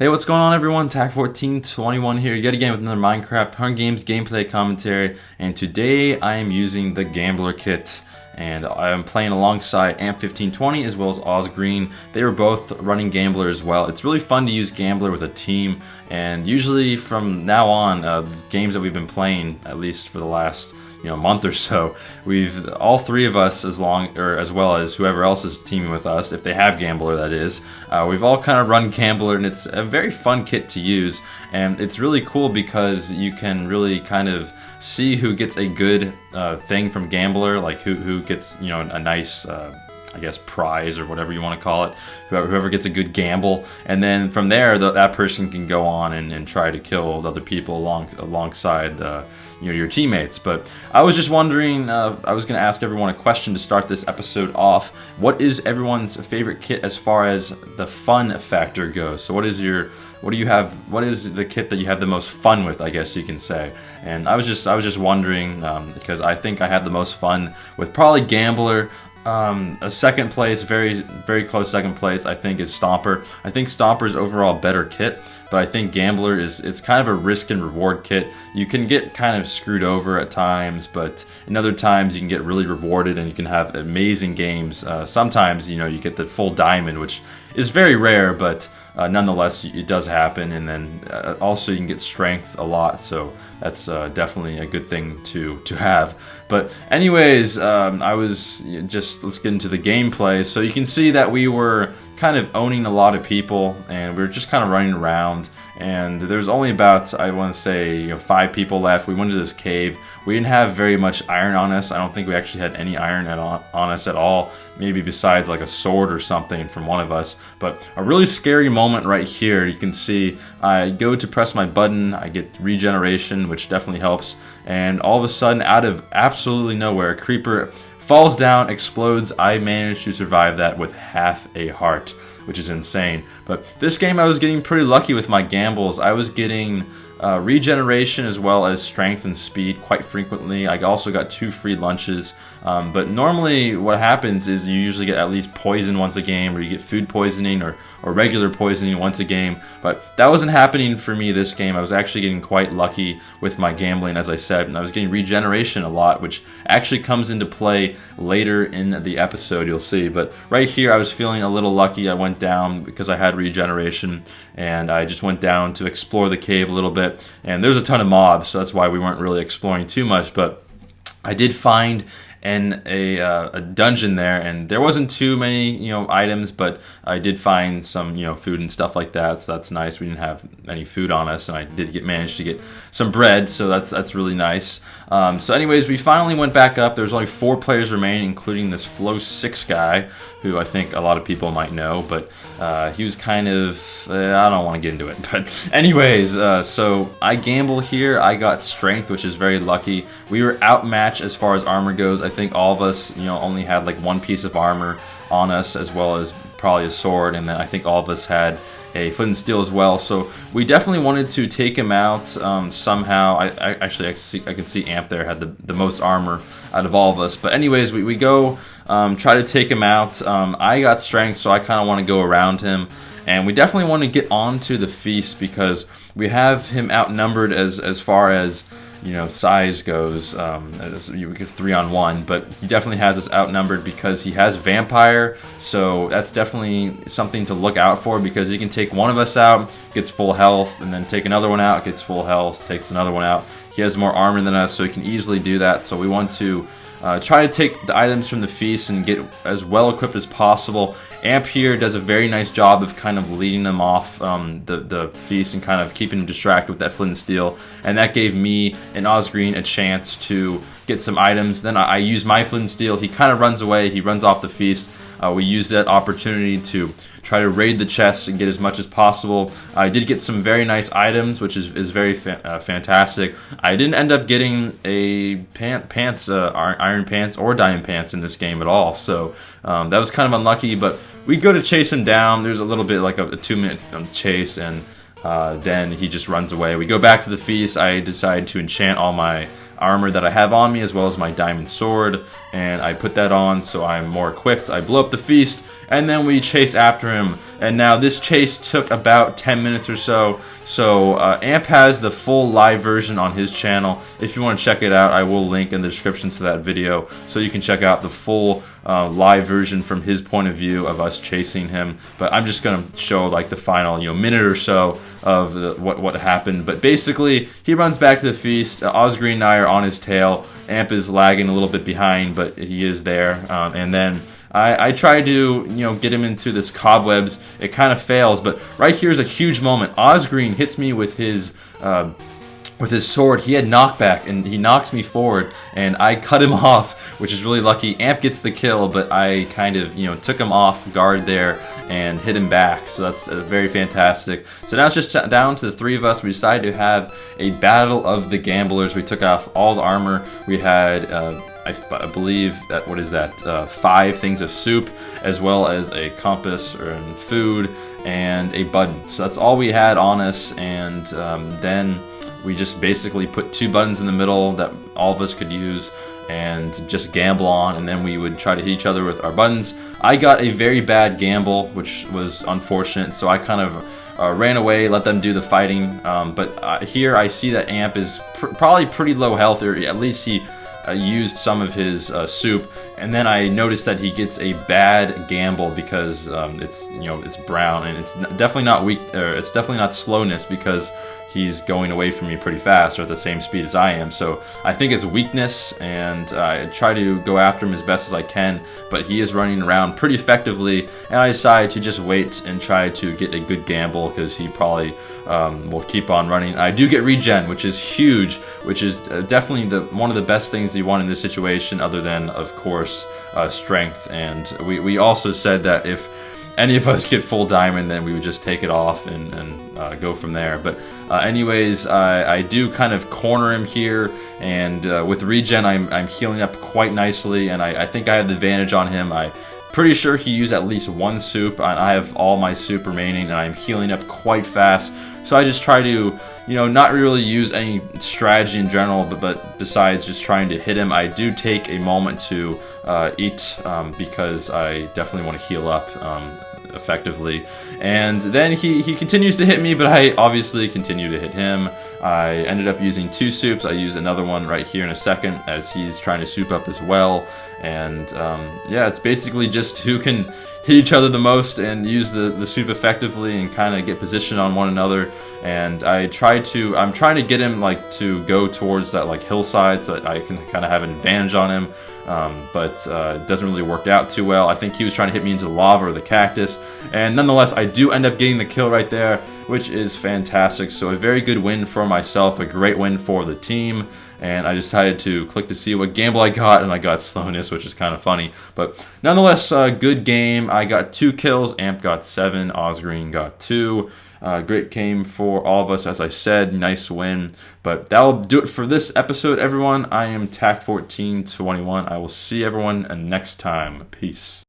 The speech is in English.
Hey, what's going on everyone? TAC1421 here, yet again with another Minecraft Hunger Games gameplay commentary, and today I am using the Gambler kit, and I am playing alongside AMP1520 as well as Ausgreen. They were both running Gambler as well. It's really fun to use Gambler with a team, and usually from now on, the games that we've been playing, at least for the last month or so, we've all three of us, as well as whoever else is teaming with us, if they have Gambler that is, we've all kind of run Gambler, and it's a very fun kit to use, and it's really cool because you can really kind of see who gets a good thing from Gambler, like who gets a nice I guess prize or whatever you want to call it, whoever gets a good gamble, and then from there that person can go on and try to kill the other people alongside your teammates. But I was just wondering, I was going to ask everyone a question to start this episode off. What is everyone's favorite kit as far as the fun factor goes? So what is the kit that you have the most fun with, I guess you can say? And I was just wondering, because I think I had the most fun with probably Gambler. A second place, very very close second place, I think is Stomper. I think Stomper's overall better kit, but I think Gambler it's kind of a risk and reward kit. You can get kind of screwed over at times, but in other times you can get really rewarded and you can have amazing games. Sometimes you get the full diamond, which is very rare, but nonetheless it does happen. And then also you can get strength a lot, so that's definitely a good thing to have. But anyways, let's get into the gameplay. So you can see that we were kind of owning a lot of people, and we were just kind of running around, and there's only about, I want to say, 5 people left. We went to this cave. We didn't have very much iron on us. I don't think we actually had any iron on us at all, maybe besides like a sword or something from one of us. But a really scary moment right here. You can see I go to press my button, I get regeneration, which definitely helps, and all of a sudden, out of absolutely nowhere, a creeper falls down, explodes. I managed to survive that with half a heart, which is insane. But this game I was getting pretty lucky with my gambles. I was getting regeneration as well as strength and speed quite frequently. I also got 2 free lunches, but normally what happens is you usually get at least poison once a game, or you get food poisoning or regular poisoning once a game, but that wasn't happening for me this game. I was actually getting quite lucky with my gambling, as I said, and I was getting regeneration a lot, which actually comes into play later in the episode, you'll see. But right here I was feeling a little lucky. I went down because I had regeneration, and I just went down to explore the cave a little bit, and there's a ton of mobs, so that's why we weren't really exploring too much. But I did find a dungeon there, and there wasn't too many items, but I did find some food and stuff like that, so that's nice. We didn't have any food on us, and I did manage to get some bread, so that's really nice. So anyways, we finally went back up. There's only 4 players remaining, including this Flow 6 guy, who I think a lot of people might know, but he was kind of, I don't want to get into it. But anyways, so I gamble here. I got strength, which is very lucky. We were outmatched as far as armor goes. I think all of us, only had like 1 piece of armor on us, as well as probably a sword, and then I think all of us had a foot and steel as well. So we definitely wanted to take him out somehow. I can see Amp there had the most armor out of all of us. But anyways, we go try to take him out. I got strength, so I kind of want to go around him, and we definitely want to get onto the feast because we have him outnumbered as far as size goes. We get 3-on-1, but he definitely has us outnumbered because he has vampire, so that's definitely something to look out for, because he can take one of us out, gets full health, and then take another one out, gets full health, takes another one out. He has more armor than us, so he can easily do that. So we want to try to take the items from the feast and get as well equipped as possible. Amp here does a very nice job of kind of leading them off the feast and kind of keeping them distracted with that flint and steel, and that gave me and Ausgreen a chance to get some items. Then I use my flint and steel. He kind of runs away. He runs off the feast. We use that opportunity to try to raid the chests and get as much as possible. I did get some very nice items, which is very fantastic. I didn't end up getting a iron pants or diamond pants in this game at all, so that was kind of unlucky. But we go to chase him down. There's a little bit like a 2-minute chase, and then he just runs away. We go back to the feast. I decide to enchant all my armor that I have on me, as well as my diamond sword, and I put that on so I'm more equipped. I blow up the feast, and then we chase after him. And now this chase took about 10 minutes or so. So AMP has the full live version on his channel. If you want to check it out, I will link in the description to that video, so you can check out the full live version from his point of view of us chasing him. But I'm just gonna show like the final minute or so of what happened. But basically, he runs back to the feast. Ausgreen and I are on his tail. AMP is lagging a little bit behind, but he is there. And then I try to, get him into this cobwebs. It kind of fails, but right here is a huge moment. Ausgreen hits me with his sword. He had knockback, and he knocks me forward, and I cut him off, which is really lucky. AMP gets the kill, but I kind of, took him off guard there and hit him back. So that's very fantastic. So now it's just down to the three of us. We decided to have a battle of the gamblers. We took off all the armor. We had I believe that, 5 things of soup, as well as a compass and food and a button. So that's all we had on us, and then we just basically put 2 buttons in the middle that all of us could use and just gamble on, and then we would try to hit each other with our buttons. I got a very bad gamble, which was unfortunate, so I kind of ran away, let them do the fighting. But here I see that AMP is probably pretty low health, or at least he used some of his soup, and then I noticed that he gets a bad gamble because it's brown, and it's definitely not weak, or it's definitely not slowness, because he's going away from me pretty fast, or at the same speed as I am. So I think it's weakness, and I try to go after him as best as I can, but he is running around pretty effectively, and I decided to just wait and try to get a good gamble, because he probably will keep on running. I do get regen, which is huge, which is definitely one of the best things you want in this situation, other than, of course, strength. And we also said that if any of us get full diamond, then we would just take it off and go from there. But anyways, I do kind of corner him here, and with regen I'm healing up quite nicely, and I think I have the advantage on him. I'm pretty sure he used at least 1 soup, and I have all my soup remaining, and I'm healing up quite fast. So I just try to, not really use any strategy in general, but besides just trying to hit him, I do take a moment to eat, because I definitely want to heal up effectively. And then he continues to hit me, but I obviously continue to hit him. I ended up using 2 soups. I use another one right here in a second, as he's trying to soup up as well. And yeah, it's basically just who can hit each other the most and use the soup effectively and kind of get position on one another. And I'm trying to get him to go towards that hillside, so that I can kind of have an advantage on him. But it doesn't really work out too well. I think he was trying to hit me into the lava or the cactus, and nonetheless I do end up getting the kill right there, which is fantastic. So a very good win for myself, a great win for the team. And I decided to click to see what gamble I got, and I got slowness, which is kind of funny. But nonetheless, good game. I got 2 kills, AMP got 7, Ausgreen got 2. Great game for all of us, as I said, nice win. But that'll do it for this episode, everyone. I am TAC1421. I will see everyone next time. Peace.